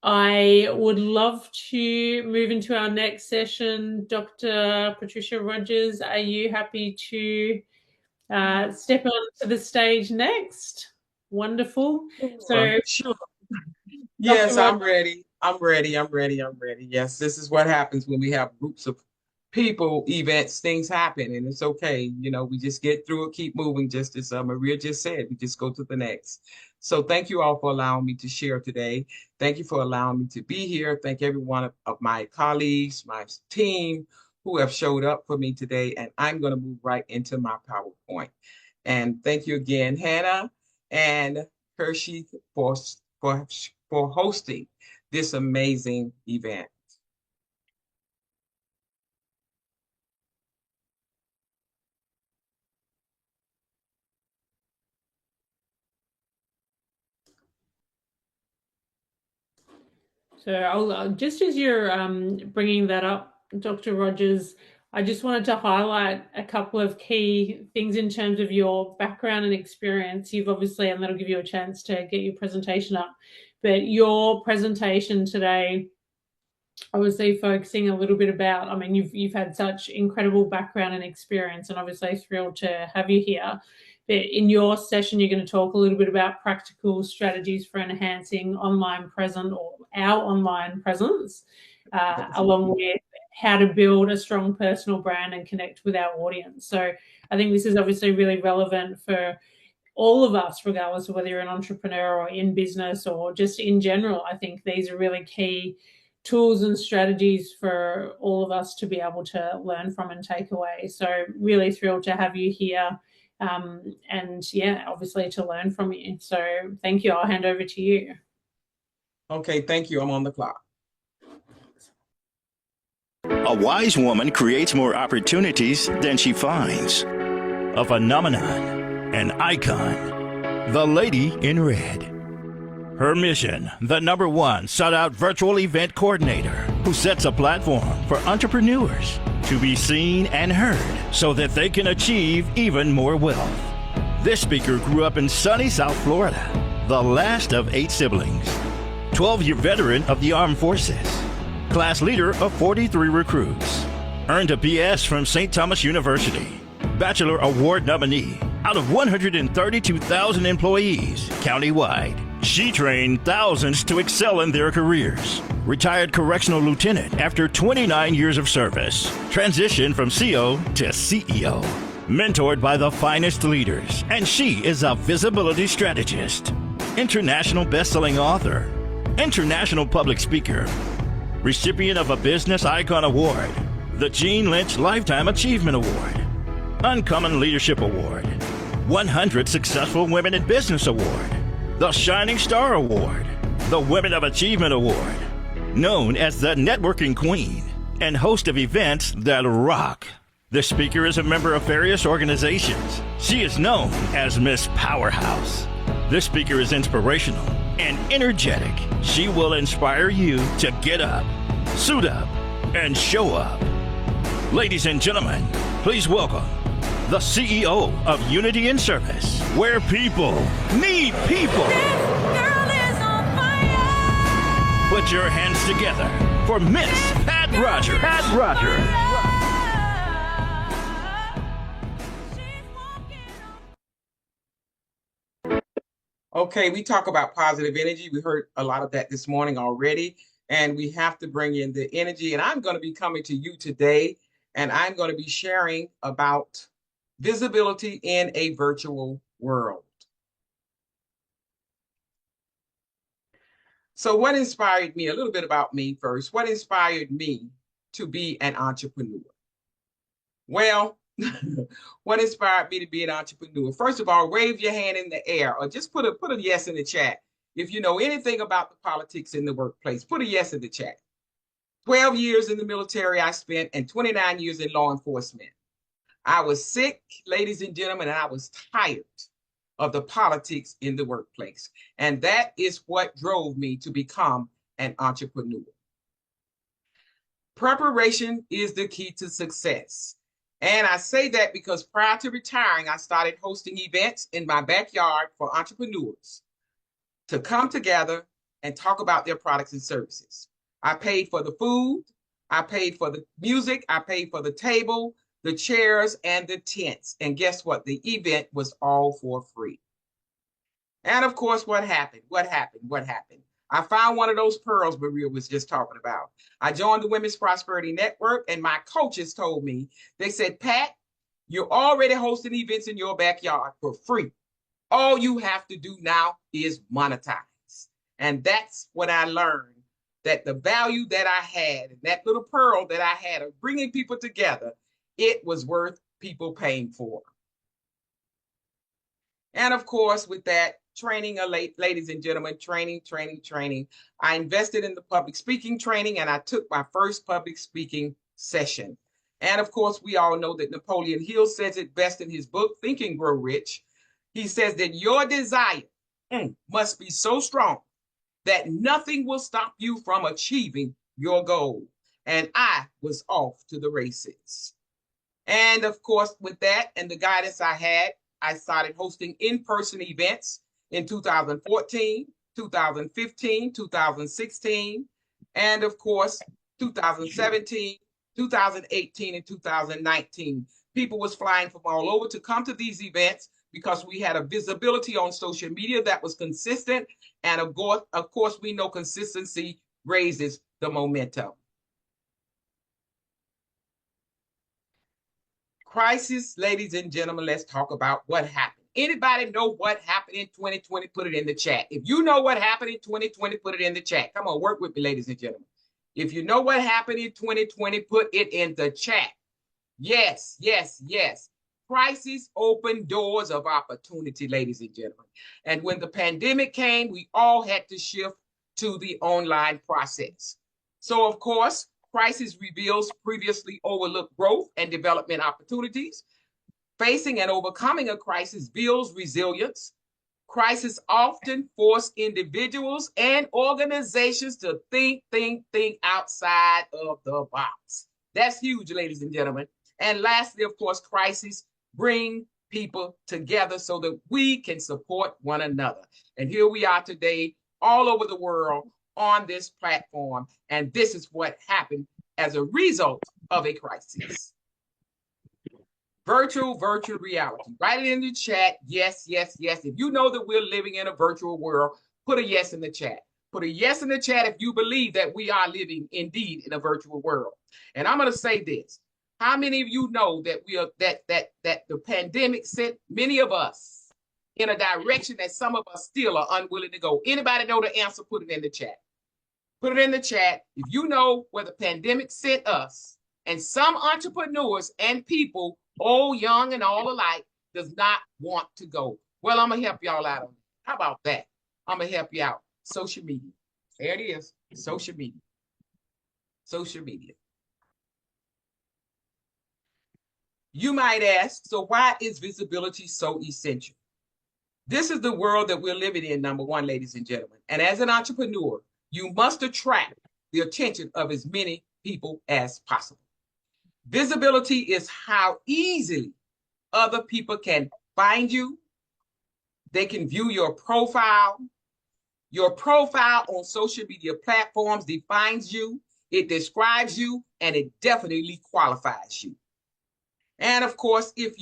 I would love to move into our next session. Dr. Patricia Rogers, are you happy to step onto the stage next? Wonderful. So, Sure. Dr. Yes, Rogers, I'm ready. I'm ready. I'm ready. I'm ready. Yes, this is what happens when we have groups of people, events, things happen, and it's okay. We just get through it, keep moving, just as Maria just said. We just go to the next. So thank you all for allowing me to share today. Thank you for allowing me to be here. Thank every one of my colleagues, my team who have showed up for me today. And I'm going to move right into my PowerPoint. And thank you again, Hannah and Hershey, for for hosting this amazing event. so just as you're bringing that up, Dr. Rogers, I just wanted to highlight a couple of key things in terms of your background and experience. You've obviously, and that'll give you a chance to get your presentation up, but your presentation today, obviously focusing a little bit about, I mean, you've had such incredible background and experience, and obviously thrilled to have you here. But in your session, you're going to talk a little bit about practical strategies for enhancing online presence, or our online presence, along with how to build a strong personal brand and connect with our audience. So I think this is obviously really relevant for all of us, regardless of whether you're an entrepreneur or in business or just in general. I think these are really key tools and strategies for all of us to be able to learn from and take away. So really thrilled to have you here. And yeah, obviously to learn from you. So thank you. I'll hand over to you. Okay, thank you. I'm on the clock. A wise woman creates more opportunities than she finds. A phenomenon, an icon, the lady in red. Her mission, the #1 sought-out virtual event coordinator who sets a platform for entrepreneurs to be seen and heard so that they can achieve even more wealth. This speaker grew up in sunny South Florida, the last of 8 siblings, 12-year veteran of the armed forces, class leader of 43 recruits, earned a BS from St. Thomas University, Bachelor Award nominee out of 132,000 employees countywide. She trained thousands to excel in their careers. Retired correctional lieutenant after 29 years of service. Transitioned from CO to CEO. Mentored by the finest leaders. And she is a visibility strategist. International best-selling author. International public speaker. Recipient of a Business Icon Award. The Gene Lynch Lifetime Achievement Award. Uncommon Leadership Award. 100 Successful Women in Business Award. The Shining Star Award, the Women of Achievement Award, known as the Networking Queen, and host of events that rock. The speaker is a member of various organizations. She is known as Miss Powerhouse. This speaker is inspirational and energetic. She will inspire you to get up, suit up, and show up. Ladies and gentlemen, please welcome the CEO of Unity in Service, where people need people. This girl is on fire. Put your hands together for Miss Pat Rogers. Pat Rogers. Okay, we talk about positive energy. We heard a lot of that this morning already, and we have to bring in the energy. And I'm going to be coming to you today, and I'm going to be sharing about visibility in a virtual world. So what inspired me, a little bit about me first, what inspired me to be an entrepreneur? Well, what inspired me to be an entrepreneur? First of all, wave your hand in the air or just put a yes in the chat. If you know anything about the politics in the workplace, put a yes in the chat. 12 years in the military I spent and 29 years in law enforcement. I was sick, ladies and gentlemen, and I was tired of the politics in the workplace. And that is what drove me to become an entrepreneur. Preparation is the key to success. And I say that because prior to retiring, I started hosting events in my backyard for entrepreneurs to come together and talk about their products and services. I paid for the food, I paid for the music, I paid for the table, the chairs, and the tents. And guess what? The event was all for free. And of course, what happened? What happened? What happened? I found one of those pearls Maria was just talking about. I joined the Women's Prosperity Network, and my coaches told me, they said, Pat, you're already hosting events in your backyard for free. All you have to do now is monetize. And that's what I learned, that the value that I had, and that little pearl that I had of bringing people together, it was worth people paying for. And of course, with that, training, ladies and gentlemen, training. I invested in the public speaking training, and I took my first public speaking session. And of course, we all know that Napoleon Hill says it best in his book, Think and Grow Rich. He says that your desire must be so strong that nothing will stop you from achieving your goal. And I was off to the races. And of course, with that and the guidance I had, I started hosting in-person events in 2014, 2015, 2016, and of course, 2017, 2018, and 2019. People was flying from all over to come to these events because we had a visibility on social media that was consistent. And of course, we know consistency raises the momentum. Crisis, ladies and gentlemen, let's talk about what happened. Anybody know what happened in 2020? Put it in the chat. If you know what happened in 2020, put it in the chat. Come on, work with me, ladies and gentlemen. If you know what happened in 2020, put it in the chat. Yes. Crisis opened doors of opportunity, ladies and gentlemen. And when the pandemic came, we all had to shift to the online process. So, of course, crisis reveals previously overlooked growth and development opportunities. Facing and overcoming a crisis builds resilience. Crises often force individuals and organizations to think outside of the box. That's huge, ladies and gentlemen. And lastly, of course, crises bring people together so that we can support one another. And here we are today, all over the world on this platform. And this is what happened as a result of a crisis. Virtual reality. Write it in the chat. Yes. If you know that we're living in a virtual world, put a yes in the chat. Put a yes in the chat if you believe that we are living indeed in a virtual world. And I'm going to say this. How many of you know that that the pandemic sent many of us in a direction that some of us still are unwilling to go? Anybody know the answer? Put it in the chat. Put it in the chat. If you know where the pandemic sent us, and some entrepreneurs and people, old, young, and all alike, does not want to go. Well, I'm going to help y'all out on that. How about that? I'm going to help you out. Social media. There it is. Social media. Social media. You might ask, so why is visibility so essential? This is the world that we're living in, number one, ladies and gentlemen. And as an entrepreneur, you must attract the attention of as many people as possible. Visibility is how easily other people can find you. They can view your profile. Your profile on social media platforms defines you, it describes you, and it definitely qualifies you. And of course, if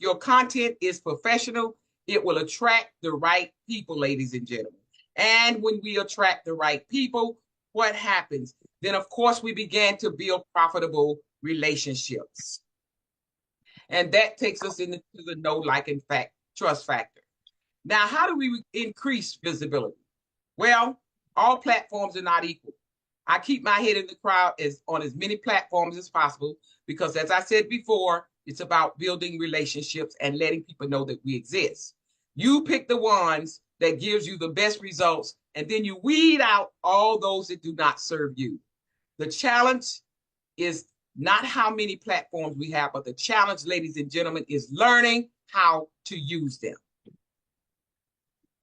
your content is professional, it will attract the right people, ladies and gentlemen. And when we attract the right people, what happens? Then, of course, we begin to build profitable relationships. And that takes us into the know, like, and trust factor. Now, how do we increase visibility? Well, all platforms are not equal. I keep my head in the crowd on as many platforms as possible because, as I said before, it's about building relationships and letting people know that we exist. You pick the ones that gives you the best results, and then you weed out all those that do not serve you. The challenge is not how many platforms we have, but the challenge, ladies and gentlemen, is learning how to use them.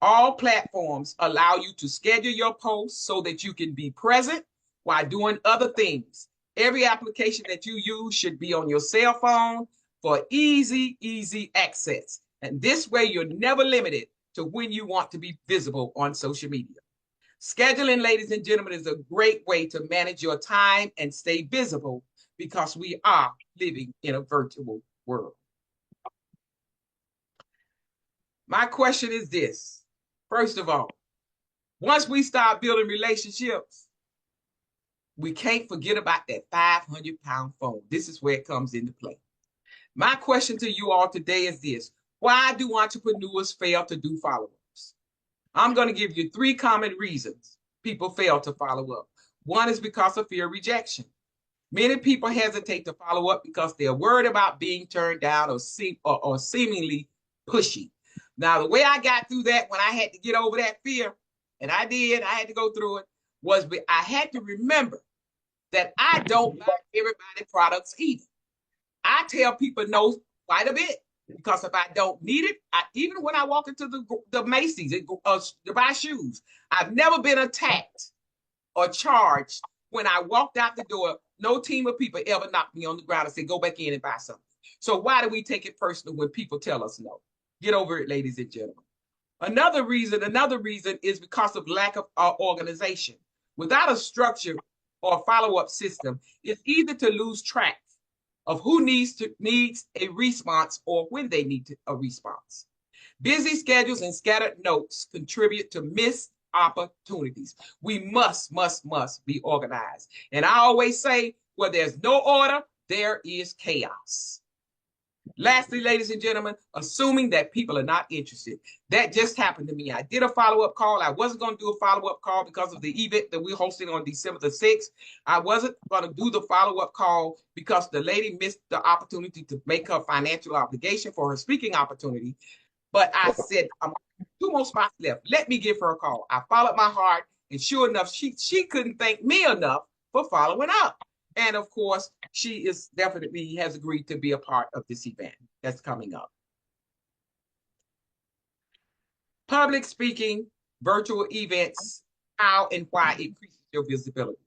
All platforms allow you to schedule your posts so that you can be present while doing other things. Every application that you use should be on your cell phone for easy access. And this way, you're never limited to when you want to be visible on social media. Scheduling, ladies and gentlemen, is a great way to manage your time and stay visible because we are living in a virtual world. My question is this. First of all, once we start building relationships, we can't forget about that 500-pound phone. This is where it comes into play. My question to you all today is this. Why do entrepreneurs fail to do follow-ups? I'm going to give you 3 common reasons people fail to follow up. One is because of fear of rejection. Many people hesitate to follow up because they're worried about being turned down or seemingly pushy. Now, the way I got through that when I had to get over that fear, and I had to go through it, was I had to remember that I don't buy everybody's products either. I tell people no quite a bit because if I don't need it, even when I walk into the Macy's to buy shoes, I've never been attacked or charged when I walked out the door. No team of people ever knocked me on the ground and said, go back in and buy something. So why do we take it personal when people tell us no? Get over it, ladies and gentlemen. Another reason is because of lack of organization. Without a structure or follow-up system, it's easy to lose track of who needs a response or when they need a response. Busy schedules and scattered notes contribute to missed opportunities. We must be organized. And I always say, where there's no order, there is chaos. Lastly, ladies and gentlemen, assuming that people are not interested. That just happened to me. I did a follow-up call. I wasn't going to do a follow-up call because of the event that we're hosting on December the 6th. I wasn't going to do the follow-up call because the lady missed the opportunity to make her financial obligation for her speaking opportunity. But I said, I'm 2 more spots left. Let me give her a call. I followed my heart, and sure enough, she couldn't thank me enough for following up. And of course, she definitely has agreed to be a part of this event that's coming up. Public speaking, virtual events, how and why it increases your visibility.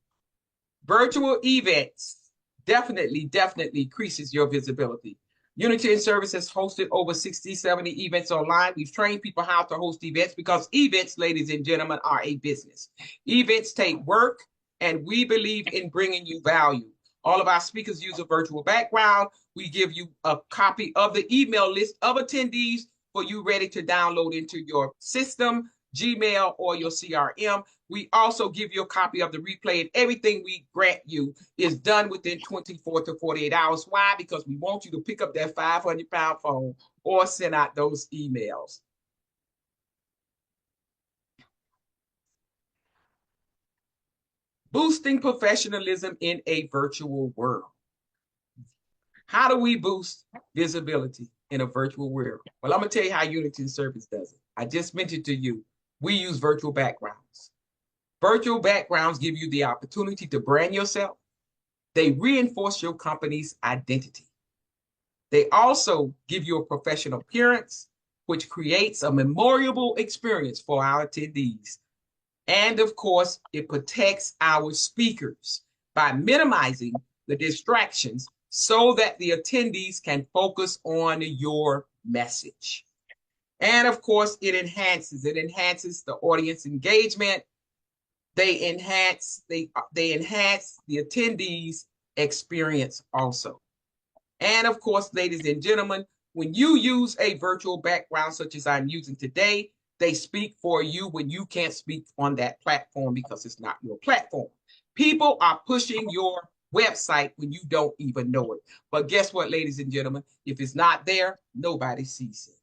Virtual events definitely increases your visibility. Unity in Service has hosted over 60, 70 events online. We've trained people how to host events because events, ladies and gentlemen, are a business. Events take work, and we believe in bringing you value. All of our speakers use a virtual background. We give you a copy of the email list of attendees for you ready to download into your system, Gmail, or your CRM. We also give you a copy of the replay, and everything we grant you is done within 24 to 48 hours. Why? Because we want you to pick up that 500-pound phone or send out those emails. Boosting professionalism in a virtual world. How do we boost visibility in a virtual world? Well, I'm going to tell you how Unity in Service does it. I just mentioned to you, we use virtual backgrounds. Virtual backgrounds give you the opportunity to brand yourself. They reinforce your company's identity. They also give you a professional appearance, which creates a memorable experience for our attendees. And of course, it protects our speakers by minimizing the distractions so that the attendees can focus on your message. And of course, it enhances the audience engagement. They enhance the attendees' experience also. And of course, ladies and gentlemen, when you use a virtual background such as I'm using today, they speak for you when you can't speak on that platform because it's not your platform. People are pushing your website when you don't even know it. But guess what, ladies and gentlemen? If it's not there, nobody sees it.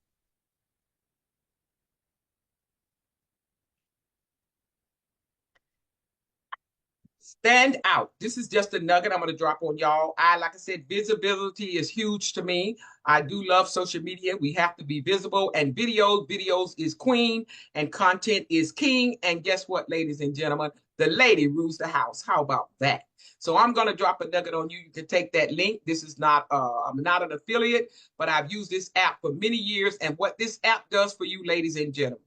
Stand out. This is just a nugget I'm going to drop on y'all. Like I said, visibility is huge to me. I do love social media. We have to be visible, and videos is queen, and content is king. And guess what, ladies and gentlemen? The lady rules the house. How about that? So I'm going to drop a nugget on you. You can take that link. This is not, I'm not an affiliate, but I've used this app for many years. And what this app does for you, ladies and gentlemen,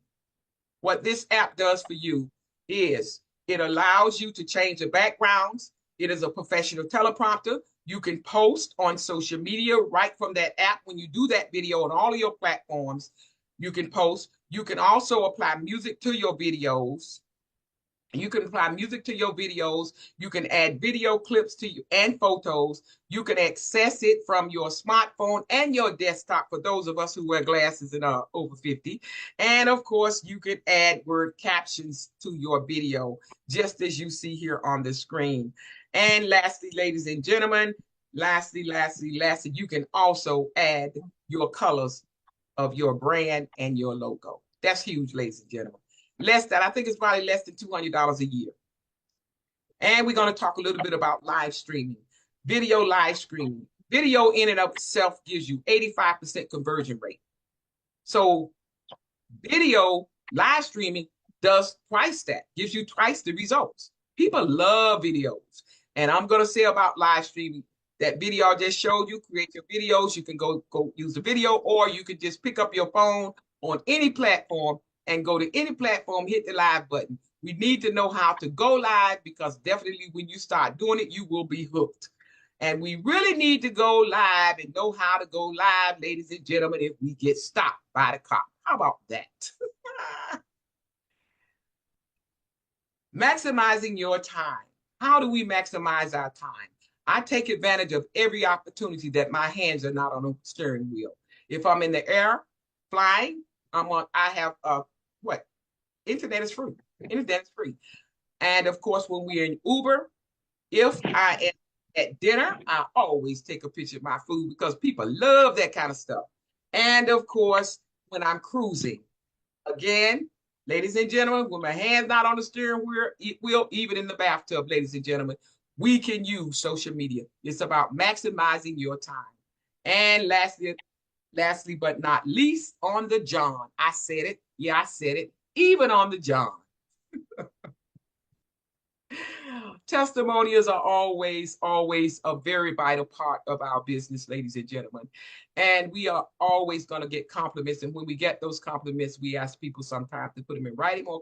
what this app does for you is it allows you to change the backgrounds. It is a professional teleprompter. You can post on social media right from that app. When you do that video on all of your platforms, you can post. You can also apply music to your videos. You can apply music to your videos. You can add video clips to you and photos. You can access it from your smartphone and your desktop for those of us who wear glasses and are over 50. And of course, you can add word captions to your video, just as you see here on the screen. And lastly, ladies and gentlemen, lastly, you can also add your colors of your brand and your logo. That's huge, ladies and gentlemen. I think it's probably less than $200 a year. And we're going to talk a little bit about live streaming, video live streaming. Video in and of itself gives you 85% conversion rate. So video live streaming does twice that, gives you twice the results. People love videos. And I'm going to say about live streaming, that video I just showed you, create your videos. You can go use the video, or you can just pick up your phone on any platform and go to any platform, hit the live button. We need to know how to go live, because definitely when you start doing it, you will be hooked. And we really need to go live and know how to go live, ladies and gentlemen, if we get stopped by the cop. How about that? Maximizing your time. How do we maximize our time? I take advantage of every opportunity that my hands are not on the steering wheel. If I'm in the air flying, I have internet is free. Internet is free. And of course, when we're in Uber, if I am at dinner, I always take a picture of my food, because people love that kind of stuff. And of course, when I'm cruising, again, ladies and gentlemen, when my hand's not on the steering wheel, even in the bathtub, ladies and gentlemen, we can use social media. It's about maximizing your time. And lastly, but not least, on the John. I said it. Yeah, I said it. Even on the John. Testimonials are always a very vital part of our business, ladies and gentlemen. And we are always going to get compliments. And when we get those compliments, we ask people sometimes to put them in writing or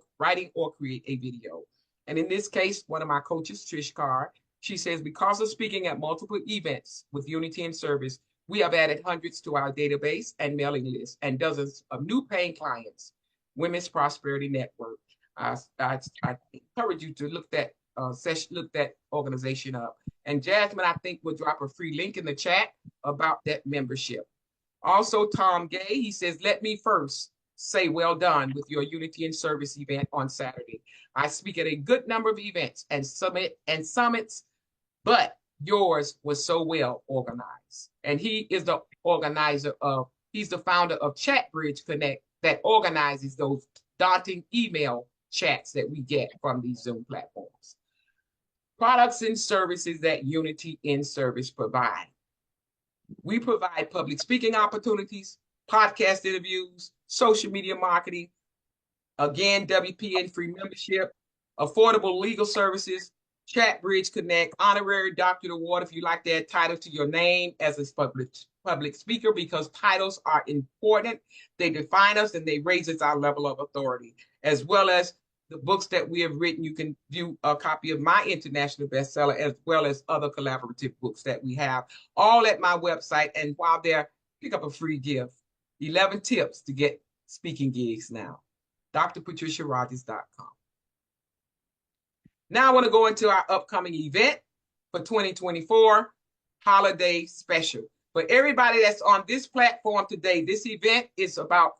create a video. And in this case, one of my coaches, Trish Carr, she says, because of speaking at multiple events with Unity in Service, we have added hundreds to our database and mailing list and dozens of new paying clients. Women's Prosperity Network. I encourage you to look that organization up. And Jasmine, I think, will drop a free link in the chat about that membership. Also, Tom Gay, he says, let me first say well done with your Unity in Service event on Saturday. I speak at a good number of events and summits, but yours was so well organized. And he is the he's the founder of ChatBridge Connect, that organizes those daunting email chats that we get from these Zoom platforms. Products and services that Unity in Service provide. We provide public speaking opportunities, podcast interviews, social media marketing, again, WPN free membership, affordable legal services, ChatBridge Connect, honorary doctorate award if you like to add title to your name as a public speaker, because titles are important. They define us and they raise our level of authority, as well as the books that we have written. You can view a copy of my international bestseller, as well as other collaborative books that we have, all at my website. And while there, pick up a free gift. 11 tips to get speaking gigs now. drpatriciarogers.com. Now I want to go into our upcoming event for 2024, holiday special. For everybody that's on this platform today, this event is about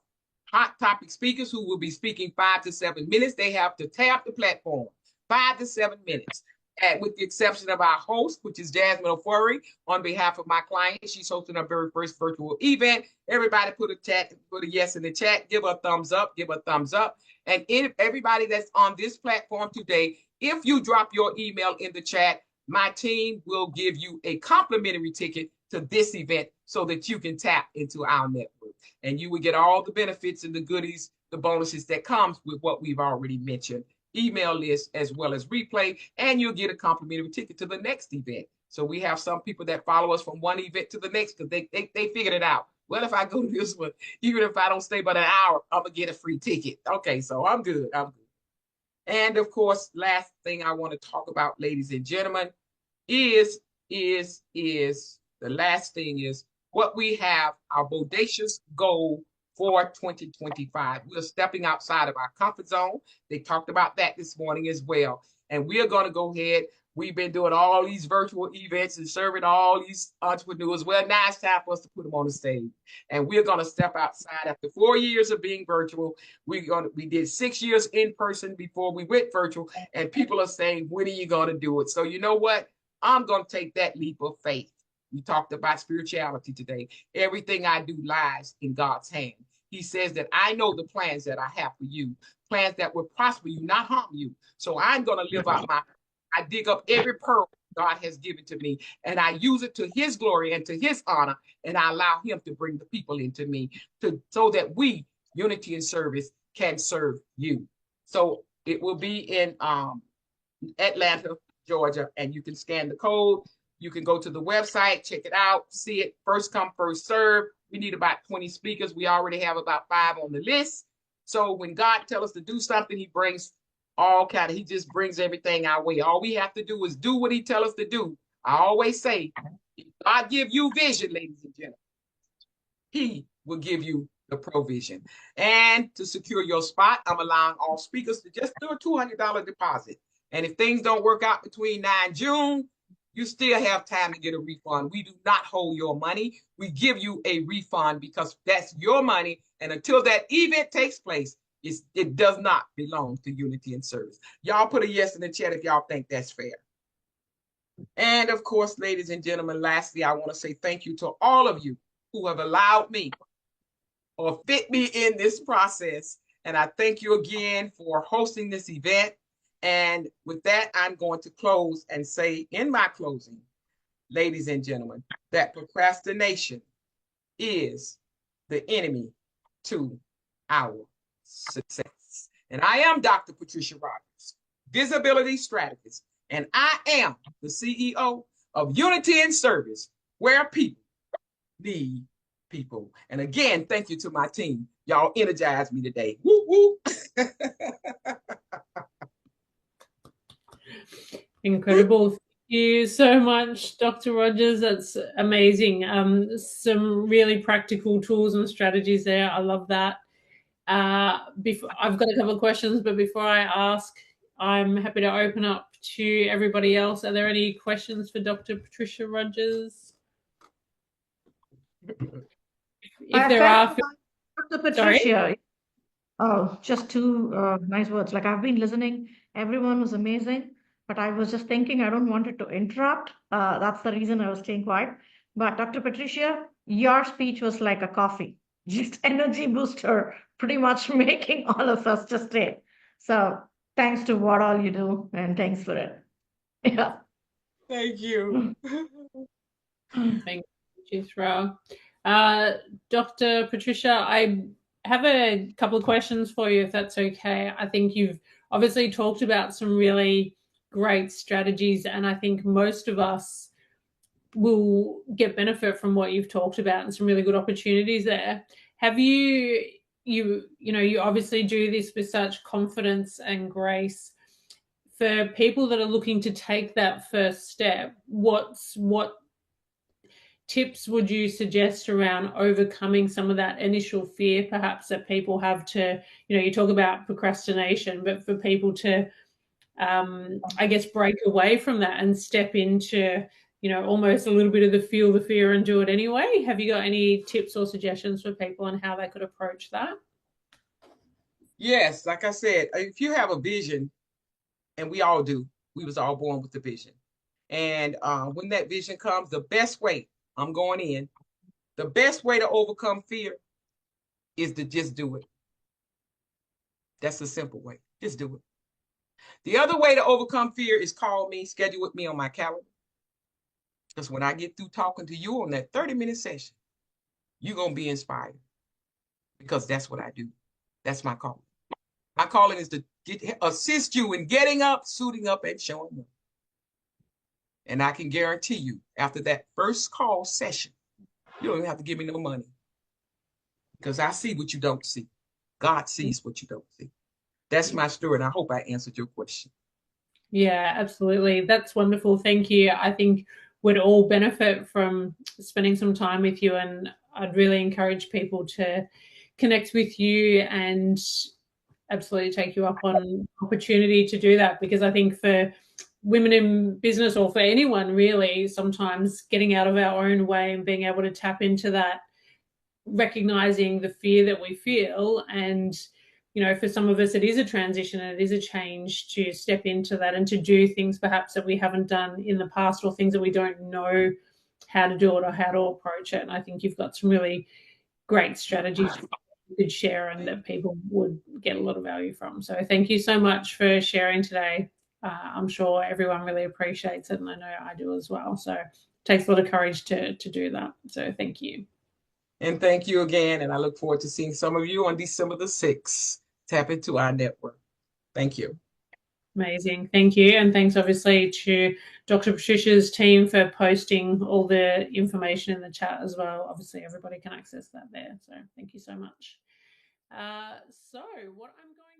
hot topic speakers who will be speaking 5 to 7 minutes. They have to tap the platform 5 to 7 minutes. And with the exception of our host, which is Jasmine Ofori, on behalf of my client, she's hosting her very first virtual event. Everybody put a yes in the chat, give her a thumbs up. And everybody that's on this platform today, if you drop your email in the chat, my team will give you a complimentary ticket to this event so that you can tap into our network. And you will get all the benefits and the goodies, the bonuses that comes with what we've already mentioned. Email list as well as replay, and you'll get a complimentary ticket to the next event. So we have some people that follow us from one event to the next because they figured it out. Well, if I go to this one, even if I don't stay but an hour, I'm going to get a free ticket. Okay, so I'm good. And of course, last thing I want to talk about, ladies and gentlemen, is the last thing is what we have, our bodacious goal for 2025. We're stepping outside of our comfort zone. They talked about that this morning as well. And we are going to go ahead. We've been doing all these virtual events and serving all these entrepreneurs. Well, now it's time for us to put them on the stage. And we're going to step outside after 4 years of being virtual. We did 6 years in person before we went virtual. And people are saying, when are you going to do it? So you know what? I'm going to take that leap of faith. We talked about spirituality today. Everything I do lies in God's hand. He says that I know the plans that I have for you, plans that will prosper you, not harm you. So I'm going to live out I dig up every pearl God has given to me, and I use it to his glory and to his honor, and I allow him to bring the people into me so that we, Unity in Service, can serve you. So it will be in Atlanta, Georgia, and you can scan the code. You can go to the website, check it out, see it. First come, first serve. We need about 20 speakers. We already have about 5 on the list. So when God tells us to do something, he brings he just brings everything our way. All we have to do is do what he tells us to do. I always say, if God give you vision, ladies and gentlemen, he will give you the provision. And to secure your spot, I'm allowing all speakers to just do a $200 deposit. And if things don't work out between now and June, you still have time to get a refund. We do not hold your money. We give you a refund because that's your money. And until that event takes place, it does not belong to Unity in Service. Y'all put a yes in the chat if y'all think that's fair. And of course, ladies and gentlemen, lastly, I want to say thank you to all of you who have allowed me or fit me in this process. And I thank you again for hosting this event. And with that, I'm going to close and say in my closing, ladies and gentlemen, that procrastination is the enemy to our success. And I am Dr. Patricia Rogers, visibility strategist, and I am the CEO of Unity in Service, where people need people. And again, thank you to my team. Y'all energized me today. Woo, woo. Incredible. Thank you so much, Dr. Rogers. That's amazing. Some really practical tools and strategies there. I love that. I've got a couple of questions, but before I ask, I'm happy to open up to everybody else. Are there any questions for Dr. Patricia Rogers? If there are, Dr. Patricia, oh, just two nice words. Like I've been listening, everyone was amazing, but I was just thinking I don't want it to interrupt. That's the reason I was staying quiet. But Dr. Patricia, your speech was like a coffee, just energy booster, pretty much making all of us just stay. So thanks to what all you do, and thanks for it. Yeah. Thank you. thank you, Jithra. Dr. Patricia, I have a couple of questions for you, if that's okay. I think you've obviously talked about some really great strategies, and I think most of us will get benefit from what you've talked about and some really good opportunities there. Have you obviously do this with such confidence and grace. For people that are looking to take that first step, what tips would you suggest around overcoming some of that initial fear perhaps that people have to, you talk about procrastination, but for people to, I guess, break away from that and step into, almost a little bit of feel the fear and do it anyway? Have you got any tips or suggestions for people on how they could approach that? Yes, like I said, if you have a vision, and we all do, we was all born with the vision. And when that vision comes, the best way to overcome fear is to just do it. That's the simple way. Just do it. The other way to overcome fear is call me, schedule with me on my calendar. Because when I get through talking to you on that 30-minute session, you're going to be inspired. Because that's what I do. That's my calling. My calling is to assist you in getting up, suiting up, and showing up. And I can guarantee you, after that first call session, you don't even have to give me no money. Because I see what you don't see. God sees what you don't see. That's my story, and I hope I answered your question. Yeah, absolutely. That's wonderful. Thank you. I think we'd all benefit from spending some time with you, and I'd really encourage people to connect with you and absolutely take you up on opportunity to do that, because I think for women in business, or for anyone really, sometimes getting out of our own way and being able to tap into that, recognizing the fear that we feel, and for some of us it is a transition and it is a change to step into that and to do things perhaps that we haven't done in the past, or things that we don't know how to do it or how to approach it. And I think you've got some really great strategies you could share and that people would get a lot of value from. So thank you so much for sharing today. I'm sure everyone really appreciates it, and I know I do as well. So it takes a lot of courage to do that. So thank you. And thank you again. And I look forward to seeing some of you on December the 6th. Tap into our network. Thank you. Amazing. Thank you. And thanks obviously to Dr. Patricia's team for posting all the information in the chat as well. Obviously everybody can access that there. So thank you so much. So what I'm going